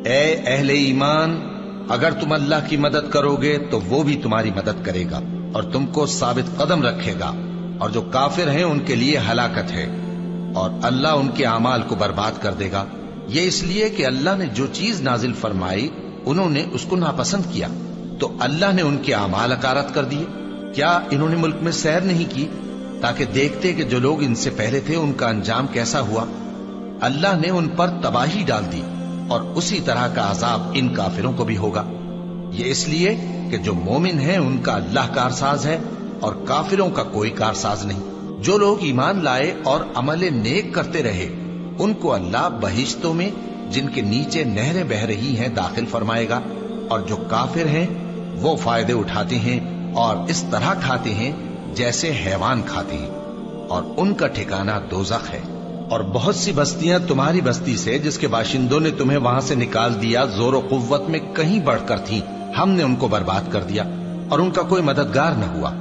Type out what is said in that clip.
اے اہل ایمان، اگر تم اللہ کی مدد کرو گے تو وہ بھی تمہاری مدد کرے گا اور تم کو ثابت قدم رکھے گا، اور جو کافر ہیں ان کے لیے ہلاکت ہے، اور اللہ ان کے اعمال کو برباد کر دے گا۔ یہ اس لیے کہ اللہ نے جو چیز نازل فرمائی انہوں نے اس کو ناپسند کیا، تو اللہ نے ان کے اعمال اکارت کر دیے۔ کیا انہوں نے ملک میں سیر نہیں کی تاکہ دیکھتے کہ جو لوگ ان سے پہلے تھے ان کا انجام کیسا ہوا؟ اللہ نے ان پر تباہی ڈال دی، اور اسی طرح کا عذاب ان کافروں کو بھی ہوگا۔ یہ اس لیے کہ جو مومن ہیں ان کا اللہ کارساز ہے اور کافروں کا کوئی کارساز نہیں۔ جو لوگ ایمان لائے اور عمل نیک کرتے رہے ان کو اللہ بہشتوں میں جن کے نیچے نہریں بہ رہی ہیں داخل فرمائے گا، اور جو کافر ہیں وہ فائدے اٹھاتے ہیں اور اس طرح کھاتے ہیں جیسے حیوان کھاتے ہیں، اور ان کا ٹھکانہ دوزخ ہے۔ اور بہت سی بستیاں تمہاری بستی سے جس کے باشندوں نے تمہیں وہاں سے نکال دیا زور و قوت میں کہیں بڑھ کر تھیں، ہم نے ان کو برباد کر دیا اور ان کا کوئی مددگار نہ ہوا۔